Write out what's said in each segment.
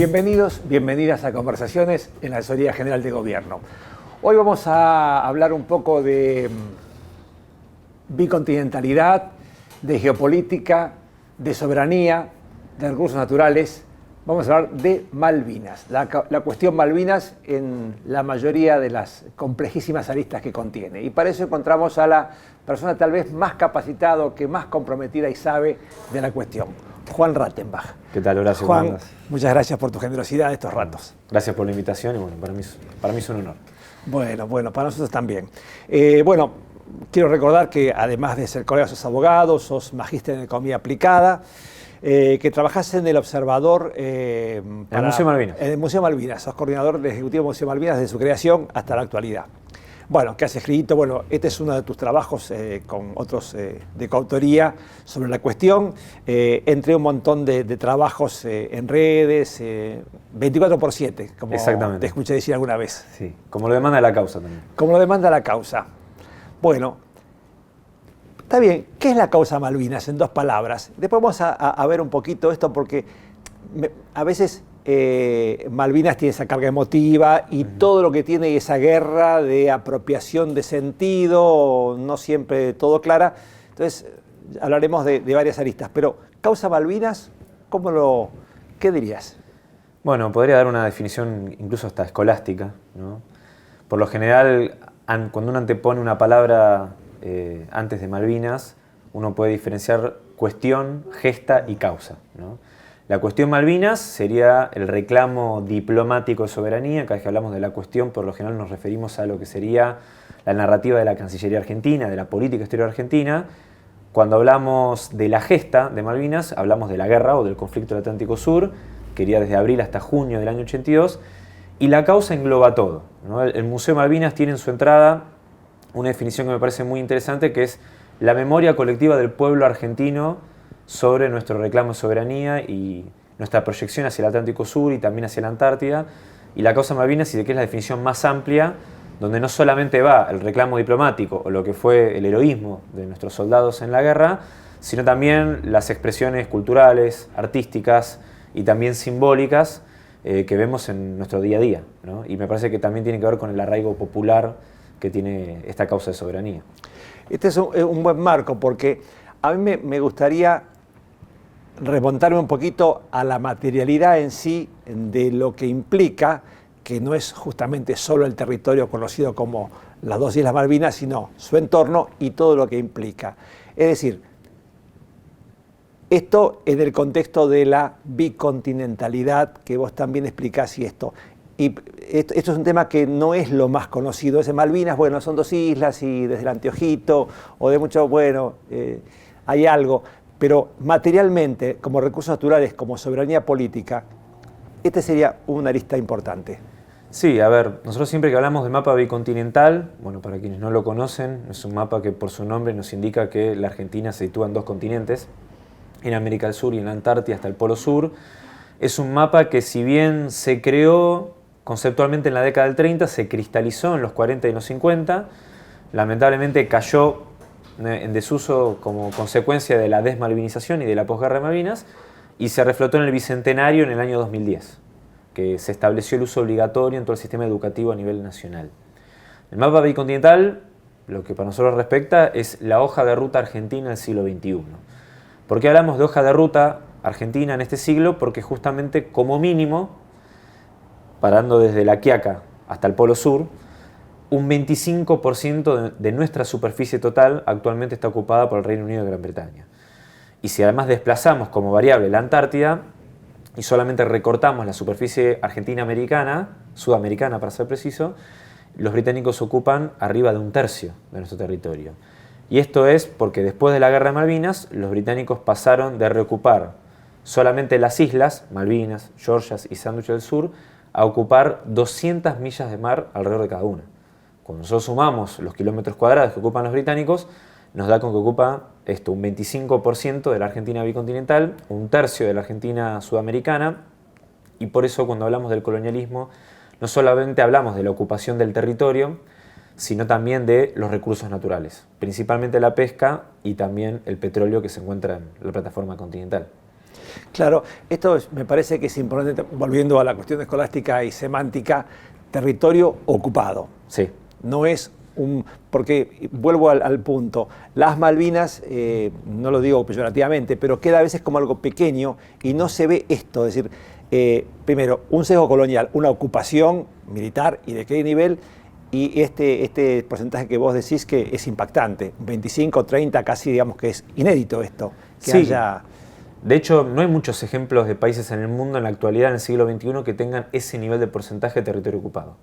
Bienvenidos, bienvenidas a Conversaciones en la Asesoría General de Gobierno. Hoy vamos a hablar un poco de bicontinentalidad, de geopolítica, de soberanía, de recursos naturales. Vamos a hablar de Malvinas, la cuestión Malvinas en la mayoría de las complejísimas aristas que contiene. Y para eso encontramos a la persona tal vez más capacitada, que más comprometida y sabe de la cuestión, Juan Rattenbach. ¿Qué tal, Horacio? Juan, muchas gracias por tu generosidad de estos ratos. Gracias por la invitación y bueno, para mí es un honor. Bueno, para nosotros también. Quiero recordar que además de ser colega, sos abogado, sos magíster en economía aplicada, que trabajás en el Observador... en el Museo Malvinas. En el Museo Malvinas, sos coordinador del Ejecutivo Museo Malvinas desde su creación hasta la actualidad. Bueno, que has escrito, este es uno de tus trabajos con otros de coautoría sobre la cuestión, entre un montón de trabajos en redes, 24/7, como Exactamente. Te escuché decir alguna vez. Sí, como lo demanda la causa también. Como lo demanda la causa. Bueno, está bien, ¿qué es la causa Malvinas en dos palabras? Después vamos a ver un poquito esto porque a veces... Malvinas tiene esa carga emotiva y todo lo que tiene esa guerra de apropiación de sentido, no siempre todo clara. Entonces hablaremos de varias aristas, pero causa Malvinas, ¿qué dirías? Bueno, podría dar una definición incluso hasta escolástica, ¿no? Por lo general, cuando uno antepone una palabra antes de Malvinas, uno puede diferenciar cuestión, gesta y causa, ¿no? La cuestión Malvinas sería el reclamo diplomático de soberanía. Cada vez que hablamos de la cuestión, por lo general nos referimos a lo que sería la narrativa de la Cancillería argentina, de la política exterior argentina. Cuando hablamos de la gesta de Malvinas, hablamos de la guerra o del conflicto del Atlántico Sur, que iría desde abril hasta junio del año 82, y la causa engloba todo, ¿no? El Museo Malvinas tiene en su entrada una definición que me parece muy interesante, que es la memoria colectiva del pueblo argentino sobre nuestro reclamo de soberanía y nuestra proyección hacia el Atlántico Sur y también hacia la Antártida. Y la causa Malvinas, y de que es la definición más amplia, donde no solamente va el reclamo diplomático o lo que fue el heroísmo de nuestros soldados en la guerra, sino también las expresiones culturales, artísticas y también simbólicas que vemos en nuestro día a día, ¿no? Y me parece que también tiene que ver con el arraigo popular que tiene esta causa de soberanía. Este es un buen marco porque a mí me gustaría remontarme un poquito a la materialidad en sí de lo que implica, que no es justamente solo el territorio conocido como las dos Islas Malvinas, sino su entorno y todo lo que implica. Es decir, esto en el contexto de la bicontinentalidad que vos también explicás y esto. Y esto es un tema que no es lo más conocido. Ese Malvinas, son dos islas y desde el anteojito o de mucho, hay algo. Pero materialmente, como recursos naturales, como soberanía política, este sería una arista importante. Sí, a ver, nosotros siempre que hablamos de mapa bicontinental, para quienes no lo conocen, es un mapa que por su nombre nos indica que la Argentina se sitúa en dos continentes, en América del Sur y en la Antártida hasta el Polo Sur. Es un mapa que si bien se creó conceptualmente en la década del 30, se cristalizó en los 40 y los 50, lamentablemente cayó en desuso como consecuencia de la desmalvinización y de la posguerra de Malvinas, y se reflotó en el Bicentenario en el año 2010, que se estableció el uso obligatorio en todo el sistema educativo a nivel nacional. El mapa bicontinental, lo que para nosotros respecta, es la hoja de ruta argentina del siglo XXI. ¿Por qué hablamos de hoja de ruta argentina en este siglo? Porque justamente como mínimo, parando desde La Quiaca hasta el Polo Sur, un 25% de nuestra superficie total actualmente está ocupada por el Reino Unido de Gran Bretaña. Y si además desplazamos como variable la Antártida y solamente recortamos la superficie argentina-americana, sudamericana para ser preciso, los británicos ocupan arriba de un tercio de nuestro territorio. Y esto es porque después de la Guerra de Malvinas, los británicos pasaron de reocupar solamente las islas, Malvinas, Georgias y Sándwich del Sur, a ocupar 200 millas de mar alrededor de cada una. Cuando nosotros sumamos los kilómetros cuadrados que ocupan los británicos, nos da con que ocupa un 25% de la Argentina bicontinental, un tercio de la Argentina sudamericana, y por eso cuando hablamos del colonialismo, no solamente hablamos de la ocupación del territorio, sino también de los recursos naturales, principalmente la pesca y también el petróleo que se encuentra en la plataforma continental. Claro, me parece que es importante, volviendo a la cuestión escolástica y semántica, territorio ocupado. Sí. No es porque vuelvo al punto, las Malvinas, no lo digo peyorativamente, pero queda a veces como algo pequeño y no se ve esto, es decir, primero, un sesgo colonial, una ocupación militar y de qué nivel, y este porcentaje que vos decís que es impactante, 25, 30, casi digamos que es inédito esto, que sí. haya... De hecho, no hay muchos ejemplos de países en el mundo en la actualidad, en el siglo XXI, que tengan ese nivel de porcentaje de territorio ocupado.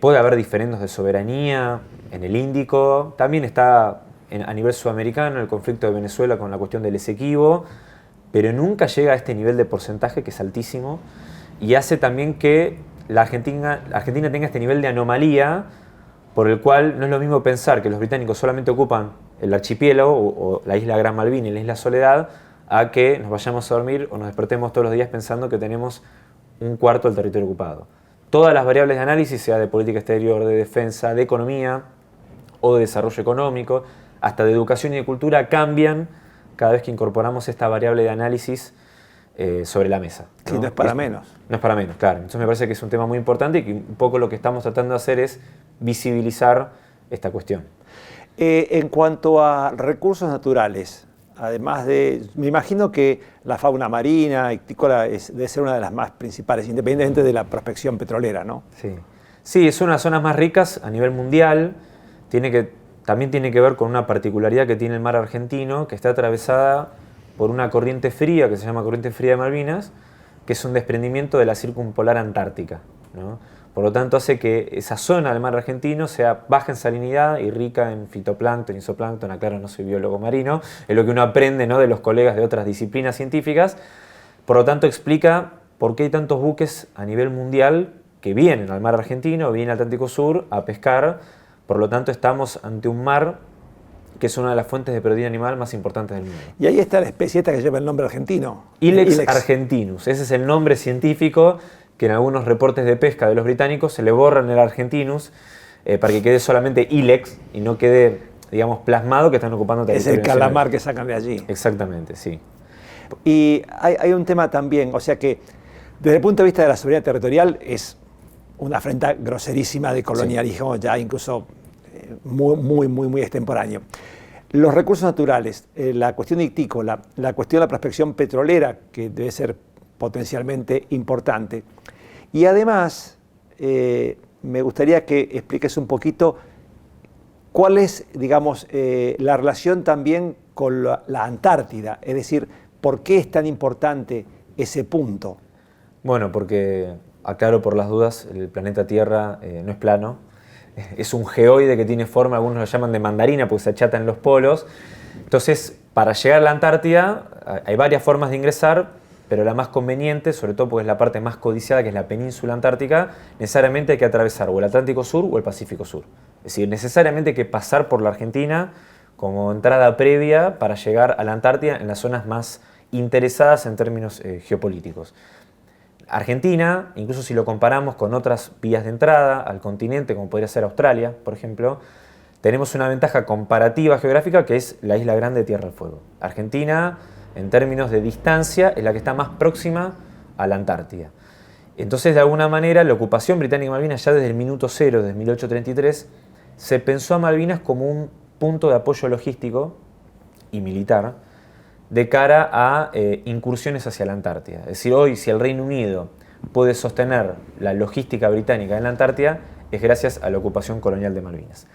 Puede haber diferendos de soberanía en el Índico, también está a nivel sudamericano el conflicto de Venezuela con la cuestión del Esequibo, pero nunca llega a este nivel de porcentaje que es altísimo y hace también que la Argentina tenga este nivel de anomalía por el cual no es lo mismo pensar que los británicos solamente ocupan el archipiélago o la isla Gran Malvina y la isla Soledad a que nos vayamos a dormir o nos despertemos todos los días pensando que tenemos un cuarto del territorio ocupado. Todas las variables de análisis, sea de política exterior, de defensa, de economía o de desarrollo económico, hasta de educación y de cultura, cambian cada vez que incorporamos esta variable de análisis sobre la mesa, ¿no? Sí, no es para menos. No es para menos, claro. Entonces me parece que es un tema muy importante y que un poco lo que estamos tratando de hacer es visibilizar esta cuestión. En cuanto a recursos naturales, además me imagino que la fauna marina, ictícola, debe ser una de las más principales, independientemente de la prospección petrolera, ¿no? Sí. Sí, es una de las zonas más ricas a nivel mundial. También tiene que ver con una particularidad que tiene el mar argentino, que está atravesada por una corriente fría, que se llama corriente fría de Malvinas, que es un desprendimiento de la circumpolar antártica, ¿no? Por lo tanto, hace que esa zona del mar argentino sea baja en salinidad y rica en fitoplancton y zooplancton. Aclaro, no soy biólogo marino, es lo que uno aprende, ¿no?, de los colegas de otras disciplinas científicas. Por lo tanto, explica por qué hay tantos buques a nivel mundial que vienen al mar argentino, vienen al Atlántico Sur a pescar. Por lo tanto, estamos ante un mar que es una de las fuentes de proteína animal más importantes del mundo. Y ahí está la especie esta que lleva el nombre argentino. Ilex argentinus. Ese es el nombre científico que en algunos reportes de pesca de los británicos se le borran el argentinus para que quede solamente Ilex y no quede, digamos, plasmado que están ocupando territorio nacional. Es el calamar que sacan de allí. Exactamente, sí. Y hay un tema también, o sea que desde el punto de vista de la soberanía territorial es una afrenta groserísima de colonialismo, sí, ya incluso muy extemporáneo. Los recursos naturales, la cuestión ictícola, la cuestión de la prospección petrolera, que debe ser potencialmente importante. Y además, me gustaría que expliques un poquito cuál es, digamos, la relación también con la Antártida, es decir, ¿por qué es tan importante ese punto? Bueno, porque, aclaro por las dudas, el planeta Tierra no es plano. Es un geoide que tiene forma, algunos lo llaman de mandarina porque se achata en los polos. Entonces, para llegar a la Antártida hay varias formas de ingresar, pero la más conveniente, sobre todo porque es la parte más codiciada, que es la península antártica, necesariamente hay que atravesar o el Atlántico Sur o el Pacífico Sur. Es decir, necesariamente hay que pasar por la Argentina como entrada previa para llegar a la Antártida en las zonas más interesadas en términos geopolíticos. Argentina, incluso si lo comparamos con otras vías de entrada al continente, como podría ser Australia, por ejemplo, tenemos una ventaja comparativa geográfica que es la Isla Grande de Tierra del Fuego. Argentina, en términos de distancia, es la que está más próxima a la Antártida. Entonces, de alguna manera, la ocupación británica de Malvinas, ya desde el minuto cero, desde 1833, se pensó a Malvinas como un punto de apoyo logístico y militar de cara a incursiones hacia la Antártida. Es decir, hoy si el Reino Unido puede sostener la logística británica en la Antártida, es gracias a la ocupación colonial de Malvinas.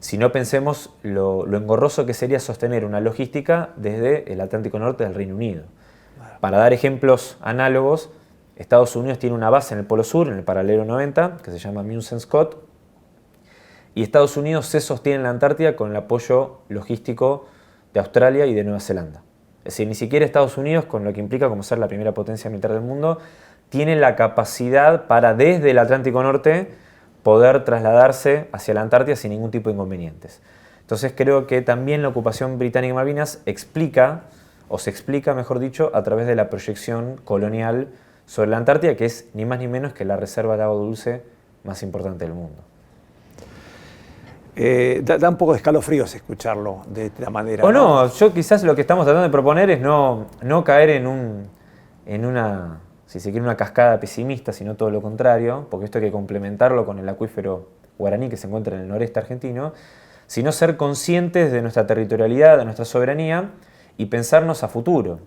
Si no, pensemos lo engorroso que sería sostener una logística desde el Atlántico Norte del Reino Unido. Para dar ejemplos análogos, Estados Unidos tiene una base en el Polo Sur, en el paralelo 90, que se llama Munson Scott, y Estados Unidos se sostiene en la Antártida con el apoyo logístico de Australia y de Nueva Zelanda. Es decir, ni siquiera Estados Unidos, con lo que implica como ser la primera potencia militar del mundo, tiene la capacidad para desde el Atlántico Norte poder trasladarse hacia la Antártida sin ningún tipo de inconvenientes. Entonces creo que también la ocupación británica de Malvinas explica, o se explica mejor dicho, a través de la proyección colonial sobre la Antártida, que es ni más ni menos que la reserva de agua dulce más importante del mundo. Da un poco de escalofríos escucharlo de esta manera. O no, yo quizás lo que estamos tratando de proponer es no caer en una, si se quiere, una cascada pesimista, sino todo lo contrario, porque esto hay que complementarlo con el acuífero guaraní que se encuentra en el noreste argentino, sino ser conscientes de nuestra territorialidad, de nuestra soberanía y pensarnos a futuro.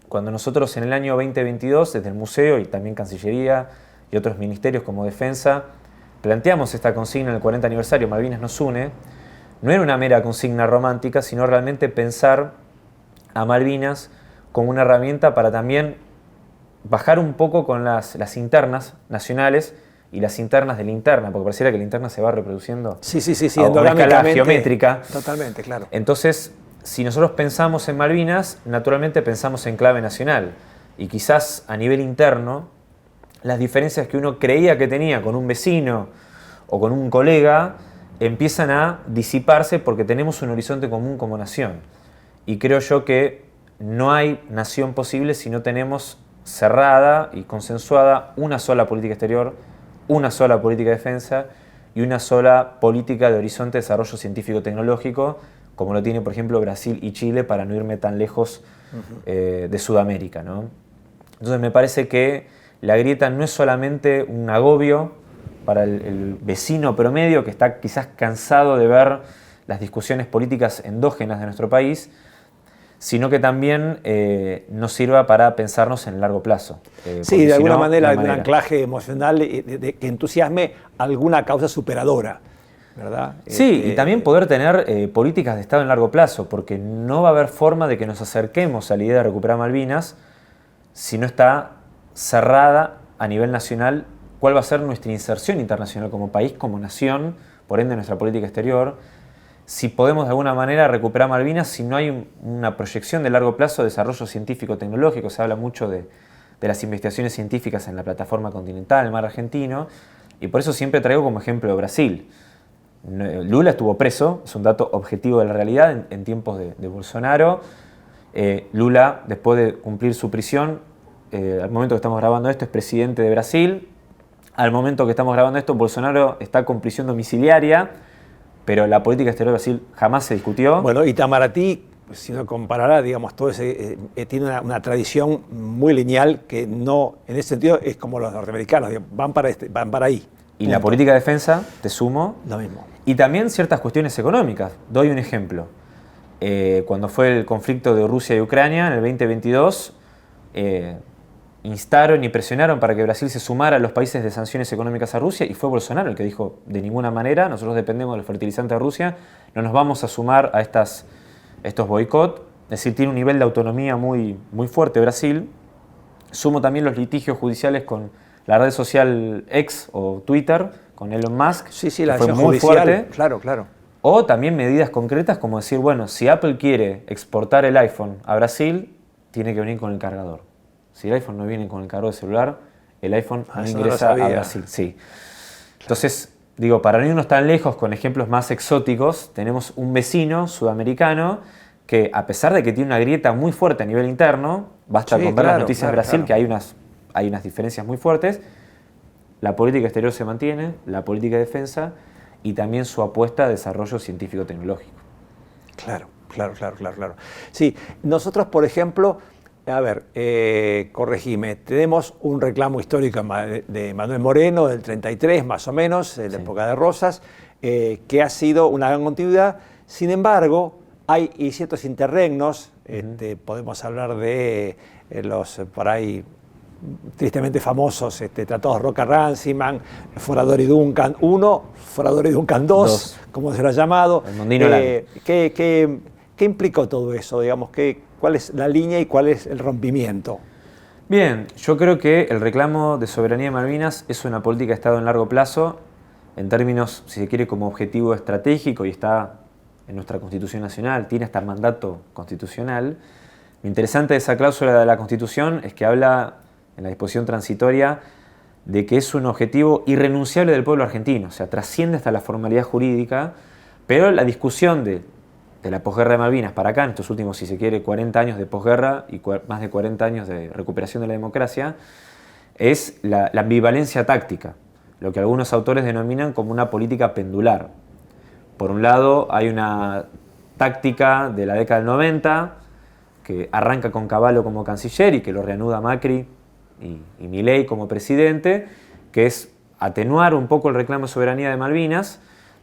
Cuando nosotros en el año 2022, desde el Museo y también Cancillería y otros ministerios como Defensa, planteamos esta consigna en el 40 aniversario, Malvinas nos une, no era una mera consigna romántica, sino realmente pensar a Malvinas como una herramienta para también bajar un poco con las internas nacionales y las internas de la interna, porque pareciera que la interna se va reproduciendo Sí, a una escala geométrica. Totalmente, claro. Entonces, si nosotros pensamos en Malvinas, naturalmente pensamos en clave nacional. Y quizás a nivel interno, las diferencias que uno creía que tenía con un vecino o con un colega empiezan a disiparse porque tenemos un horizonte común como nación. Y creo yo que no hay nación posible si no tenemos cerrada y consensuada una sola política exterior, una sola política de defensa y una sola política de horizonte de desarrollo científico-tecnológico, como lo tiene, por ejemplo, Brasil y Chile, para no irme tan lejos de Sudamérica, ¿no? Entonces me parece que la grieta no es solamente un agobio para el vecino promedio que está quizás cansado de ver las discusiones políticas endógenas de nuestro país, sino que también nos sirva para pensarnos en el largo plazo. Sí, de alguna manera, algún anclaje emocional que entusiasme alguna causa superadora, ¿verdad? Sí, y también poder tener políticas de Estado en largo plazo, porque no va a haber forma de que nos acerquemos a la idea de recuperar Malvinas si no está cerrada a nivel nacional cuál va a ser nuestra inserción internacional como país, como nación, por ende nuestra política exterior. Si podemos de alguna manera recuperar Malvinas, si no hay una proyección de largo plazo de desarrollo científico-tecnológico. Se habla mucho de las investigaciones científicas en la plataforma continental, el mar argentino, y por eso siempre traigo como ejemplo Brasil. Lula estuvo preso, es un dato objetivo de la realidad, en tiempos de Bolsonaro. Lula, después de cumplir su prisión, al momento que estamos grabando esto, es presidente de Brasil. Al momento que estamos grabando esto, Bolsonaro está con prisión domiciliaria, pero la política exterior de Brasil jamás se discutió. Bueno, Itamaraty, si uno comparará, digamos, todo ese, tiene una tradición muy lineal que no, en ese sentido, es como los norteamericanos, van para ahí. Y la política de defensa, te sumo. Lo mismo. Y también ciertas cuestiones económicas. Doy un ejemplo. Cuando fue el conflicto de Rusia y Ucrania en el 2022, instaron y presionaron para que Brasil se sumara a los países de sanciones económicas a Rusia, y fue Bolsonaro el que dijo, de ninguna manera, nosotros dependemos del fertilizante de Rusia, no nos vamos a sumar a estos boicots. Es decir, tiene un nivel de autonomía muy, muy fuerte Brasil. Sumo también los litigios judiciales con la red social X o Twitter, con Elon Musk. Sí, la fue acción muy judicial, fuerte. Claro. O también medidas concretas como decir, bueno, si Apple quiere exportar el iPhone a Brasil, tiene que venir con el cargador. Si el iPhone no viene con el cargador de celular, el iPhone no ingresa a Brasil. Sí. Entonces, digo, para no irnos tan lejos con ejemplos más exóticos, tenemos un vecino sudamericano que, a pesar de que tiene una grieta muy fuerte a nivel interno, basta con ver las noticias de Brasil, que hay unas diferencias muy fuertes, la política exterior se mantiene, la política de defensa y también su apuesta a desarrollo científico-tecnológico. Claro. Sí, nosotros, por ejemplo, a ver, corregime, tenemos un reclamo histórico de Manuel Moreno del 33, más o menos, en la época de Rosas, que ha sido una gran continuidad. Sin embargo, hay ciertos interregnos, podemos hablar de los por ahí tristemente famosos tratados Roca-Runciman, Foradori Duncan 1, Foradori Duncan 2, como se lo ha llamado. El Mondino ¿Qué implicó todo eso? Digamos, ¿cuál es la línea y cuál es el rompimiento? Bien, yo creo que el reclamo de soberanía de Malvinas es una política de Estado en largo plazo, en términos, si se quiere, como objetivo estratégico, y está en nuestra Constitución Nacional, tiene hasta mandato constitucional. Lo interesante de esa cláusula de la Constitución es que habla en la disposición transitoria de que es un objetivo irrenunciable del pueblo argentino, o sea, trasciende hasta la formalidad jurídica, pero la discusión de la posguerra de Malvinas para acá, en estos últimos, si se quiere, 40 años de posguerra y más de 40 años de recuperación de la democracia, es la ambivalencia táctica, lo que algunos autores denominan como una política pendular. por un lado, hay una táctica de la década del 90 que arranca con Cavallo como canciller y que lo reanuda Macri y Milei como presidente, que es atenuar un poco el reclamo de soberanía de Malvinas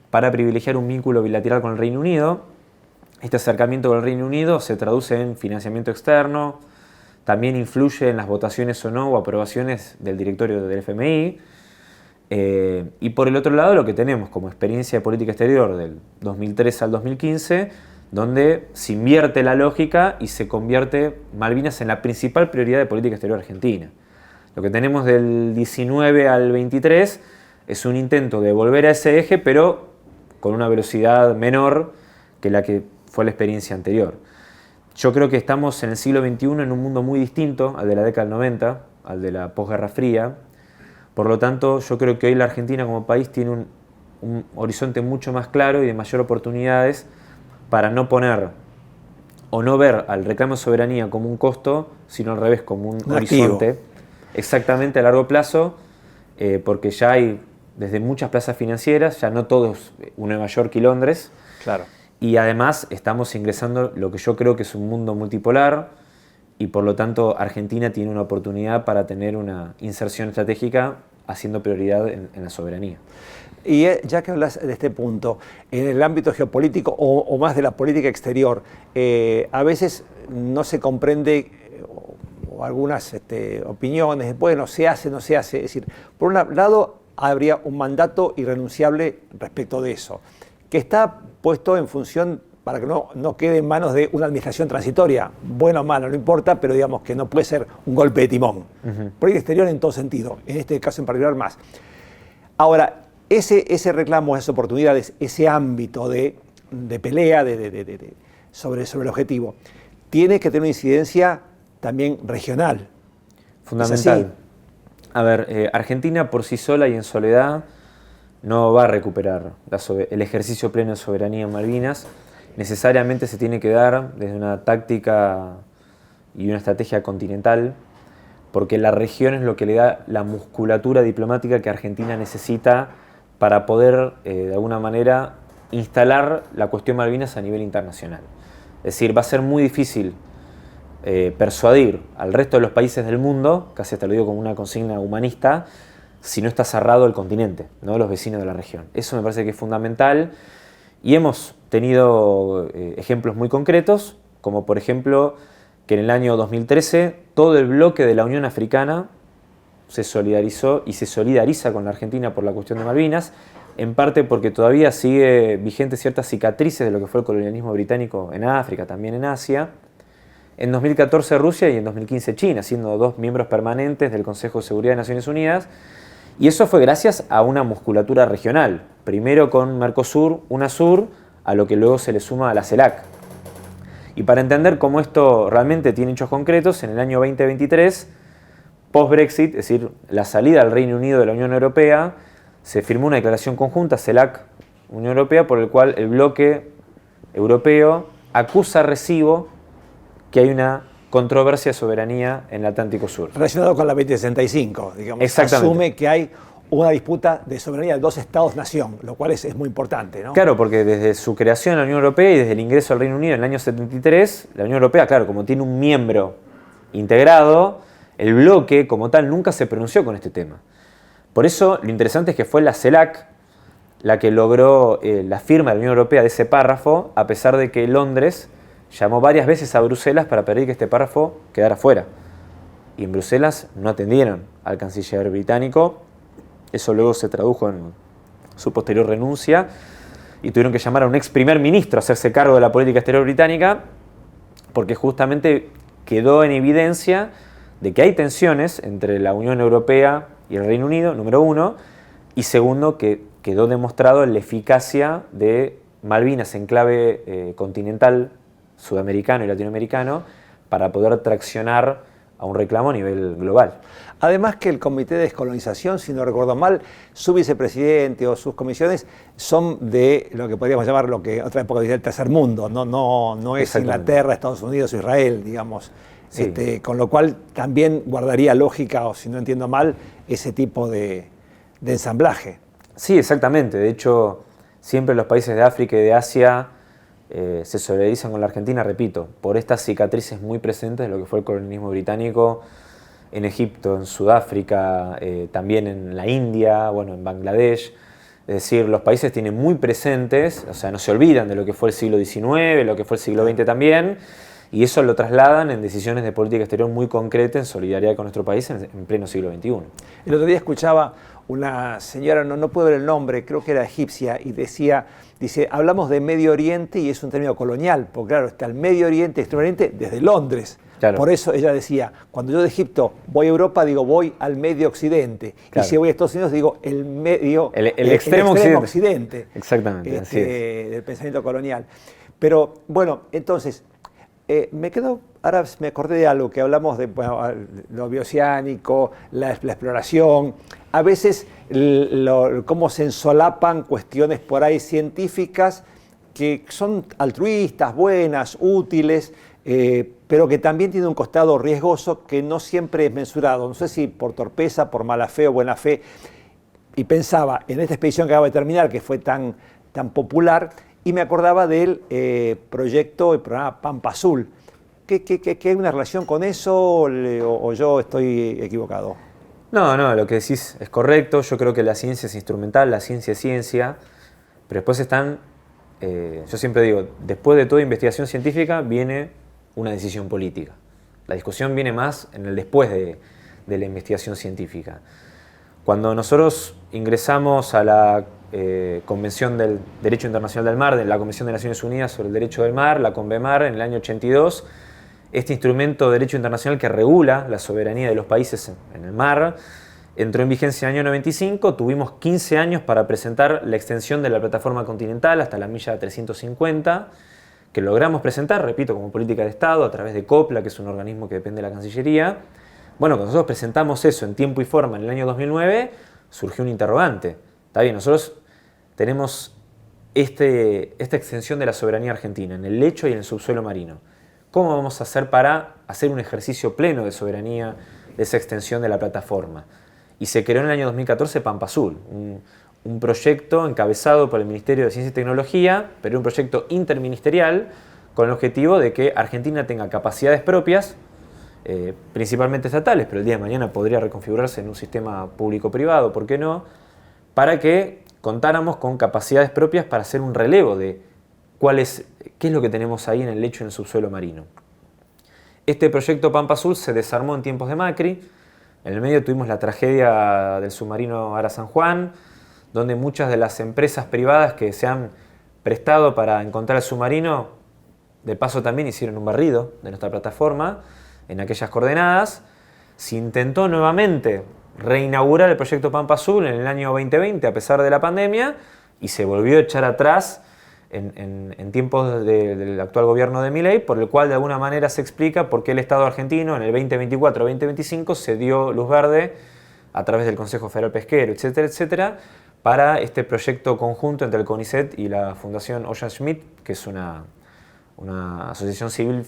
para privilegiar un vínculo bilateral con el Reino Unido. Este acercamiento con el Reino Unido se traduce en financiamiento externo, también influye en las votaciones o no o aprobaciones del directorio del FMI. Y por el otro lado lo que tenemos como experiencia de política exterior del 2003 al 2015, donde se invierte la lógica y se convierte Malvinas en la principal prioridad de política exterior argentina. Lo que tenemos del 19 al 23 es un intento de volver a ese eje, pero con una velocidad menor que la que fue la experiencia anterior. Yo creo que estamos en el siglo XXI en un mundo muy distinto al de la década del 90, al de la posguerra fría. Por lo tanto, yo creo que hoy la Argentina como país tiene un horizonte mucho más claro y de mayor oportunidades para no poner o no ver al reclamo de soberanía como un costo, sino al revés, como un horizonte exactamente a largo plazo, porque ya hay desde muchas plazas financieras, ya no todos Nueva York y Londres. Claro. Y además estamos ingresando lo que yo creo que es un mundo multipolar y por lo tanto Argentina tiene una oportunidad para tener una inserción estratégica haciendo prioridad en la soberanía. Y ya que hablas de este punto, en el ámbito geopolítico o más de la política exterior, a veces no se comprende o algunas opiniones, bueno, se hace, no se hace. Es decir, por un lado habría un mandato irrenunciable respecto de eso, que está puesto en función para que no quede en manos de una administración transitoria, bueno o malo, no importa, pero digamos que no puede ser un golpe de timón. Política exterior en todo sentido, en este caso en particular más. Ahora, ese reclamo, esas oportunidades, ese ámbito de pelea sobre el objetivo, tiene que tener una incidencia también regional. Fundamental. A ver, Argentina por sí sola y en soledad no va a recuperar el ejercicio pleno de soberanía en Malvinas. Necesariamente se tiene que dar desde una táctica y una estrategia continental, porque la región es lo que le da la musculatura diplomática que Argentina necesita para poder, de alguna manera, instalar la cuestión Malvinas a nivel internacional. Es decir, va a ser muy difícil persuadir al resto de los países del mundo, casi hasta lo digo como una consigna humanista, si no está cerrado el continente, ¿no? Los vecinos de la región. Eso me parece que es fundamental y hemos tenido ejemplos muy concretos, como por ejemplo que en el año 2013 todo el bloque de la Unión Africana se solidarizó y se solidariza con la Argentina por la cuestión de Malvinas, en parte porque todavía sigue vigentes ciertas cicatrices de lo que fue el colonialismo británico en África, también en Asia. En 2014 Rusia y en 2015 China, siendo dos miembros permanentes del Consejo de Seguridad de Naciones Unidas. Y eso fue gracias a una musculatura regional, primero con Mercosur, UNASUR, a lo que luego se le suma a la CELAC. Y para entender cómo esto realmente tiene hechos concretos, en el año 2023, post-Brexit, es decir, la salida del Reino Unido de la Unión Europea, se firmó una declaración conjunta, CELAC-Unión Europea, por el cual el bloque europeo acusa recibo que hay una controversia de soberanía en el Atlántico Sur. Relacionado con la 2065, digamos. Exactamente. Asume que hay una disputa de soberanía de dos estados-nación, lo cual es muy importante, ¿no? Claro, porque desde su creación en la Unión Europea y desde el ingreso al Reino Unido en el año 73, la Unión Europea, claro, como tiene un miembro integrado, el bloque como tal nunca se pronunció con este tema. Por eso lo interesante es que fue la CELAC la que logró la firma de la Unión Europea de ese párrafo, a pesar de que Londres llamó varias veces a Bruselas para pedir que este párrafo quedara fuera. Y en Bruselas no atendieron al canciller británico. Eso luego se tradujo en su posterior renuncia y tuvieron que llamar a un ex primer ministro a hacerse cargo de la política exterior británica, porque justamente quedó en evidencia de que hay tensiones entre la Unión Europea y el Reino Unido, número uno, y segundo, que quedó demostrado la eficacia de Malvinas en clave continental, sudamericano y latinoamericano, para poder traccionar a un reclamo a nivel global. Además que el Comité de Descolonización, si no recuerdo mal, su vicepresidente o sus comisiones son de lo que podríamos llamar lo que en otra época diría el tercer mundo, no es Inglaterra, Estados Unidos o Israel, digamos. Sí. Con lo cual también guardaría lógica, o si no entiendo mal, ese tipo de ensamblaje. Sí, exactamente. De hecho, siempre los países de África y de Asia se solidarizan con la Argentina, repito, por estas cicatrices muy presentes de lo que fue el colonialismo británico en Egipto, en Sudáfrica, también en la India, bueno, en Bangladesh. Es decir, los países tienen muy presentes, o sea, no se olvidan de lo que fue el siglo XIX, lo que fue el siglo XX también, y eso lo trasladan en decisiones de política exterior muy concretas en solidaridad con nuestro país en pleno siglo XXI. El otro día escuchaba una señora, no puedo ver el nombre, creo que era egipcia, y dice, hablamos de Medio Oriente y es un término colonial, porque claro, está el Medio Oriente, Extremo Oriente, desde Londres. Claro. Por eso ella decía, cuando yo de Egipto voy a Europa, digo voy al Medio Occidente. Claro. Y si voy a Estados Unidos, digo el extremo occidente. Exactamente. Del pensamiento colonial. Pero bueno, entonces, ahora me acordé de algo que hablamos de lo bioceánico, la exploración. A veces cómo se ensolapan cuestiones por ahí científicas que son altruistas, buenas, útiles, pero que también tiene un costado riesgoso que no siempre es mensurado. No sé si por torpeza, por mala fe o buena fe. Y pensaba en esta expedición que acabo de terminar, que fue tan popular, y me acordaba del proyecto, el programa Pampa Azul. ¿Qué hay una relación con eso o yo estoy equivocado? No, lo que decís es correcto. Yo creo que la ciencia es instrumental, la ciencia es ciencia, pero después están, yo siempre digo, después de toda investigación científica viene una decisión política. La discusión viene más en el después de la investigación científica. Cuando nosotros ingresamos a la Convención del Derecho Internacional del Mar, de la Convención de Naciones Unidas sobre el Derecho del Mar, la CONVEMAR, en el año 82, este instrumento de derecho internacional que regula la soberanía de los países en el mar, entró en vigencia en el año 95, tuvimos 15 años para presentar la extensión de la plataforma continental hasta la milla 350, que logramos presentar, repito, como política de Estado, a través de COPLA, que es un organismo que depende de la Cancillería. Bueno, cuando nosotros presentamos eso en tiempo y forma en el año 2009, surgió un interrogante. Está bien, nosotros tenemos esta extensión de la soberanía argentina en el lecho y en el subsuelo marino. ¿Cómo vamos a hacer para hacer un ejercicio pleno de soberanía de esa extensión de la plataforma? Y se creó en el año 2014 Pampa Azul, un proyecto encabezado por el Ministerio de Ciencia y Tecnología, pero un proyecto interministerial con el objetivo de que Argentina tenga capacidades propias, principalmente estatales, pero el día de mañana podría reconfigurarse en un sistema público-privado, ¿por qué no?, para que contáramos con capacidades propias para hacer un relevo de qué es lo que tenemos ahí en el lecho y en el subsuelo marino. Este proyecto Pampa Azul se desarmó en tiempos de Macri. En el medio tuvimos la tragedia del submarino Ara San Juan, donde muchas de las empresas privadas que se han prestado para encontrar el submarino, de paso también hicieron un barrido de nuestra plataforma en aquellas coordenadas. Se intentó nuevamente reinaugurar el proyecto Pampa Azul en el año 2020 a pesar de la pandemia y se volvió a echar atrás en tiempos del actual gobierno de Milei, por el cual de alguna manera se explica por qué el Estado argentino en el 2024-2025 se dio luz verde a través del Consejo Federal Pesquero, etcétera, etcétera, para este proyecto conjunto entre el CONICET y la Fundación Ocean Schmidt, que es una asociación civil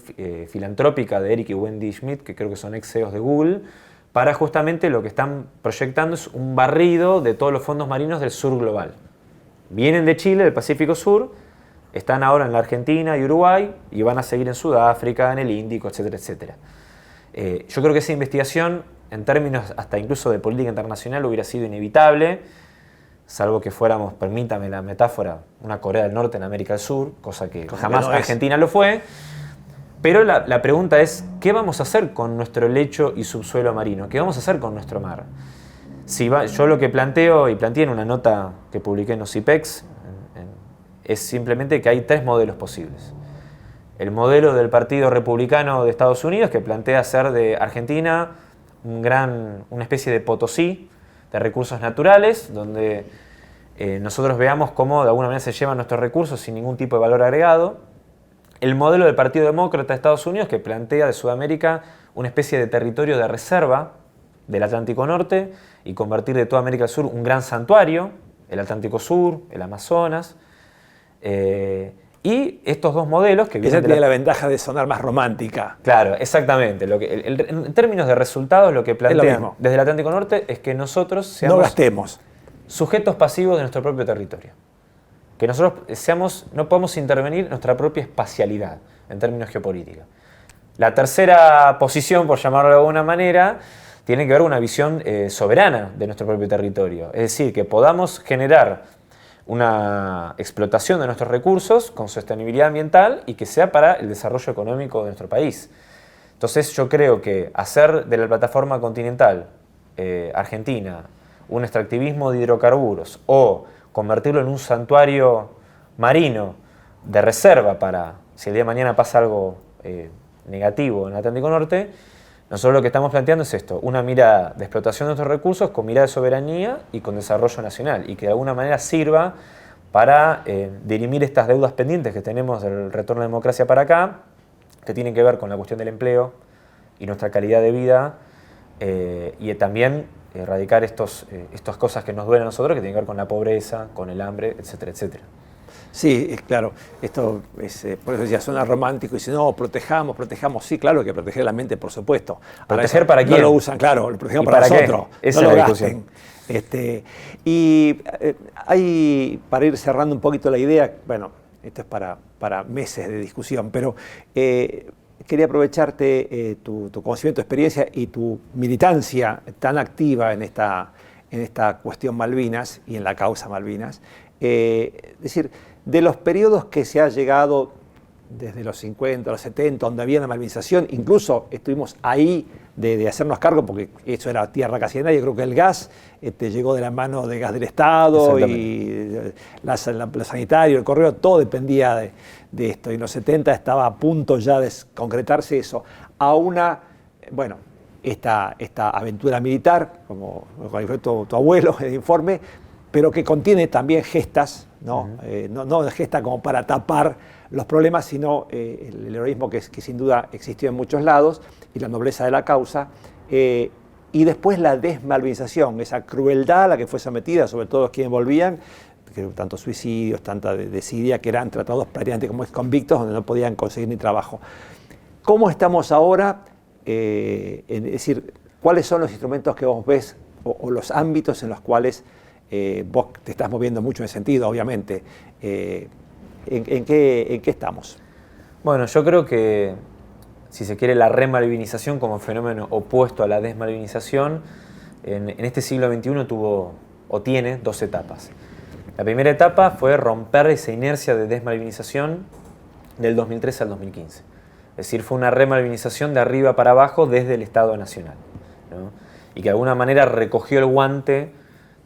filantrópica de Eric y Wendy Schmidt, que creo que son ex CEOs de Google, para justamente lo que están proyectando es un barrido de todos los fondos marinos del sur global. Vienen de Chile, del Pacífico Sur, están ahora en la Argentina y Uruguay y van a seguir en Sudáfrica, en el Índico, etcétera, etcétera. Yo creo que esa investigación, en términos hasta incluso de política internacional, hubiera sido inevitable, salvo que fuéramos, permítame la metáfora, una Corea del Norte en América del Sur, cosa que jamás Argentina lo fue. Pero la pregunta es, ¿qué vamos a hacer con nuestro lecho y subsuelo marino? ¿Qué vamos a hacer con nuestro mar? Yo lo que planteo, y planteé en una nota que publiqué en OCIPEX, es simplemente que hay tres modelos posibles. El modelo del Partido Republicano de Estados Unidos, que plantea hacer de Argentina una especie de Potosí de recursos naturales, donde nosotros veamos cómo de alguna manera se llevan nuestros recursos sin ningún tipo de valor agregado. El modelo del Partido Demócrata de Estados Unidos, que plantea de Sudamérica una especie de territorio de reserva del Atlántico Norte y convertir de toda América del Sur un gran santuario, el Atlántico Sur, el Amazonas. Y estos dos modelos que vienen... Esa tiene la ventaja de sonar más romántica. Claro, exactamente. En términos de resultados, lo que plantean desde el Atlántico Norte es que nosotros seamos... No gastemos. Sujetos pasivos de nuestro propio territorio. que nosotros no podamos intervenir nuestra propia espacialidad en términos geopolíticos. La tercera posición, por llamarlo de alguna manera, tiene que ver con una visión soberana de nuestro propio territorio. Es decir, que podamos generar una explotación de nuestros recursos con sostenibilidad ambiental y que sea para el desarrollo económico de nuestro país. Entonces yo creo que hacer de la plataforma continental argentina un extractivismo de hidrocarburos o convertirlo en un santuario marino de reserva para, si el día de mañana pasa algo negativo en el Atlántico Norte, nosotros lo que estamos planteando es esto, una mirada de explotación de nuestros recursos con mirada de soberanía y con desarrollo nacional y que de alguna manera sirva para dirimir estas deudas pendientes que tenemos del retorno de democracia para acá, que tienen que ver con la cuestión del empleo y nuestra calidad de vida y también erradicar estas cosas que nos duelen a nosotros, que tienen que ver con la pobreza, con el hambre, etcétera, etcétera. Sí, claro, esto es, por eso decía, suena romántico y dice, no, protejamos, sí, claro que proteger la mente, por supuesto. ¿Proteger para quién? No lo usan, claro, lo protegemos para nosotros, esa no es lo la gasten. discusión. Y hay, para ir cerrando un poquito la idea, bueno, esto es para meses de discusión, pero quería aprovecharte tu conocimiento, experiencia y tu militancia tan activa en esta cuestión Malvinas y en la causa Malvinas. Es decir, de los periodos que se ha llegado desde los 50, los 70, donde había una malvinización, incluso estuvimos ahí de hacernos cargo, porque eso era tierra casi de nadie. Creo que el gas llegó de la mano de Gas del Estado y la sanitario, el correo, todo dependía de esto. Y en los 70 estaba a punto ya de concretarse eso. A una, bueno, esta aventura militar, como fue tu abuelo en el informe, pero que contiene también gestas, ¿no? No gestas como para tapar los problemas, sino el heroísmo que sin duda existió en muchos lados y la nobleza de la causa, y después la desmalvinización, esa crueldad a la que fue sometida, sobre todo los que volvían, tantos suicidios, tanta desidia, que eran tratados prácticamente como convictos, donde no podían conseguir ni trabajo. ¿Cómo estamos ahora? Es decir, ¿cuáles son los instrumentos que vos ves o los ámbitos en los cuales vos te estás moviendo mucho en ese sentido, obviamente? ¿En qué estamos? Bueno, yo creo que, si se quiere, la remalvinización como fenómeno opuesto a la desmalvinización, en este siglo XXI tuvo o tiene dos etapas. La primera etapa fue romper esa inercia de desmalvinización del 2013 al 2015. Es decir, fue una remalvinización de arriba para abajo desde el Estado Nacional, ¿no? Y que de alguna manera recogió el guante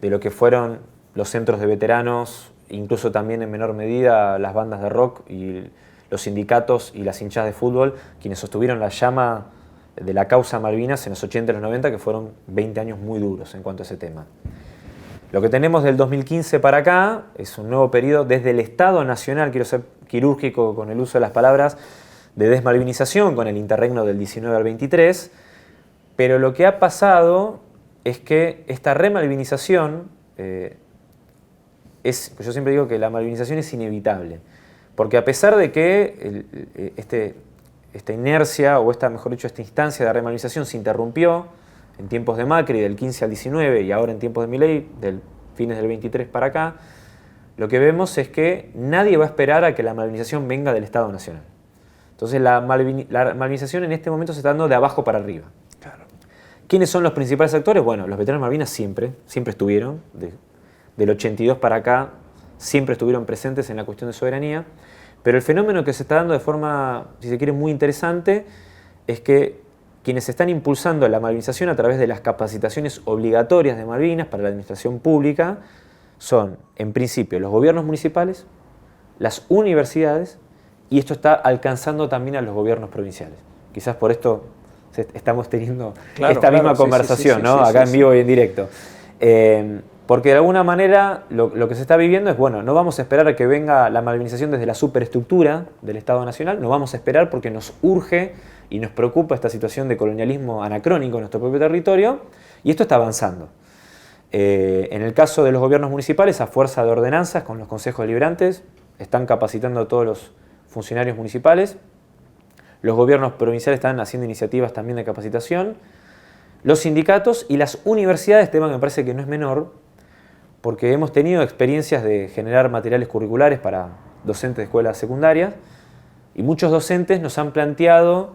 de lo que fueron los centros de veteranos, incluso también en menor medida las bandas de rock y los sindicatos y las hinchadas de fútbol, quienes sostuvieron la llama de la causa Malvinas en los 80 y los 90, que fueron 20 años muy duros en cuanto a ese tema. Lo que tenemos del 2015 para acá es un nuevo periodo desde el Estado Nacional, quiero ser quirúrgico con el uso de las palabras, de desmalvinización con el interregno del 19 al 23, pero lo que ha pasado es que esta remalvinización yo siempre digo que la malvinización es inevitable, porque a pesar de que esta inercia, o mejor dicho, esta instancia de remalvinización se interrumpió en tiempos de Macri, del 15 al 19, y ahora en tiempos de Milei, del fines del 23 para acá, lo que vemos es que nadie va a esperar a que la malvinización venga del Estado Nacional. Entonces la malvinización en este momento se está dando de abajo para arriba. Claro. ¿Quiénes son los principales actores? Bueno, los veteranos Malvinas siempre estuvieron, del 82 para acá, siempre estuvieron presentes en la cuestión de soberanía, pero el fenómeno que se está dando de forma, si se quiere, muy interesante, es que quienes están impulsando la malvinización a través de las capacitaciones obligatorias de Malvinas para la administración pública son, en principio, los gobiernos municipales, las universidades, y esto está alcanzando también a los gobiernos provinciales. Quizás por esto estamos teniendo esta misma conversación, ¿no? Acá en vivo y en directo. Porque de alguna manera lo que se está viviendo es, bueno, no vamos a esperar a que venga la malvinización desde la superestructura del Estado Nacional, no vamos a esperar porque nos urge y nos preocupa esta situación de colonialismo anacrónico en nuestro propio territorio, y esto está avanzando. En el caso de los gobiernos municipales, a fuerza de ordenanzas con los consejos deliberantes, están capacitando a todos los funcionarios municipales. Los gobiernos provinciales están haciendo iniciativas también de capacitación. Los sindicatos y las universidades, tema que me parece que no es menor, porque hemos tenido experiencias de generar materiales curriculares para docentes de escuelas secundarias y muchos docentes nos han planteado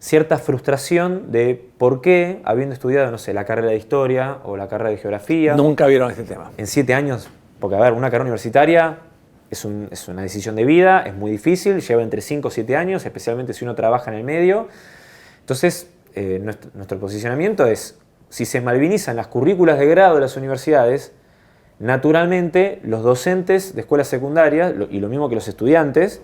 cierta frustración de por qué, habiendo estudiado, no sé, la carrera de Historia o la carrera de Geografía... Nunca vieron este tema. En 7 años, porque a ver, una carrera universitaria es una decisión de vida, es muy difícil, lleva entre 5 o 7 años, especialmente si uno trabaja en el medio. Entonces, nuestro posicionamiento es, si se malvinizan las currículas de grado de las universidades, naturalmente los docentes de escuelas secundarias, y lo mismo que los estudiantes,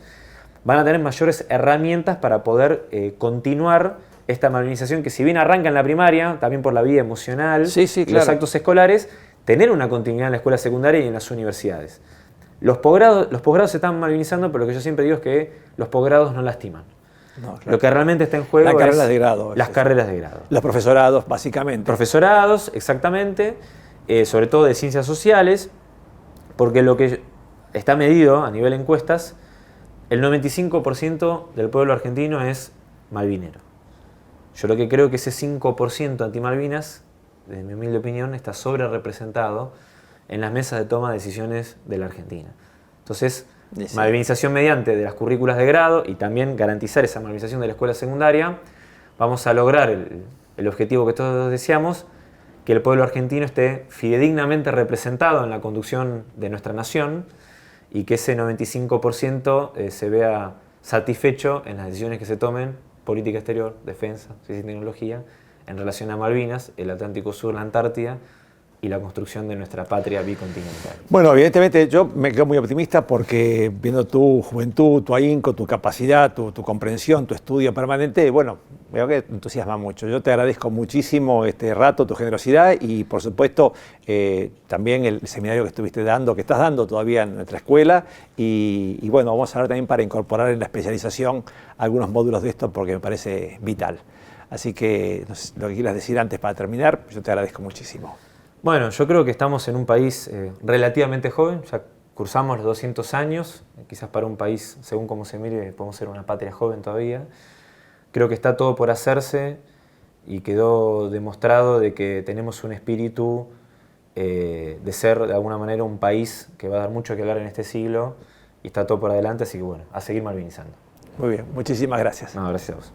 van a tener mayores herramientas para poder continuar esta malvinización que, si bien arranca en la primaria, también por la vía emocional Sí, y claro. los actos escolares, tener una continuidad en la escuela secundaria y en las universidades. Los posgrados se están malvinizando, pero lo que yo siempre digo es que los posgrados no lastiman. No, claro. Lo que realmente está en juego Las es carreras de grado. las carreras de grado. Los profesorados, básicamente. Profesorados, exactamente, sobre todo de ciencias sociales, porque lo que está medido a nivel encuestas, el 95% del pueblo argentino es malvinero. Yo lo que creo que ese 5% anti-Malvinas, de mi humilde opinión, está sobre representado en las mesas de toma de decisiones de la Argentina. Entonces, Sí. malvinización mediante de las currículas de grado y también garantizar esa malvinización de la escuela secundaria, vamos a lograr el objetivo que todos deseamos, que el pueblo argentino esté fidedignamente representado en la conducción de nuestra nación y que ese 95% se vea satisfecho en las decisiones que se tomen, política exterior, defensa, ciencia y tecnología, en relación a Malvinas, el Atlántico Sur, la Antártida y la construcción de nuestra patria bicontinental. Bueno, evidentemente yo me quedo muy optimista porque viendo tu juventud, tu ahínco, tu capacidad, tu comprensión, tu estudio permanente, bueno, veo que te entusiasma mucho. Yo te agradezco muchísimo este rato, tu generosidad y por supuesto también el seminario que estuviste dando, que estás dando todavía en nuestra escuela y bueno, vamos a hablar también para incorporar en la especialización algunos módulos de esto porque me parece vital. Así que no sé, lo que quieras decir antes para terminar, yo te agradezco muchísimo. Bueno, yo creo que estamos en un país relativamente joven, ya cursamos los 200 años, quizás para un país, según cómo se mire, podemos ser una patria joven todavía. Creo que está todo por hacerse y quedó demostrado de que tenemos un espíritu de ser de alguna manera un país que va a dar mucho que hablar en este siglo y está todo por adelante, así que bueno, a seguir malvinizando. Muy bien, muchísimas gracias. No, gracias a vos.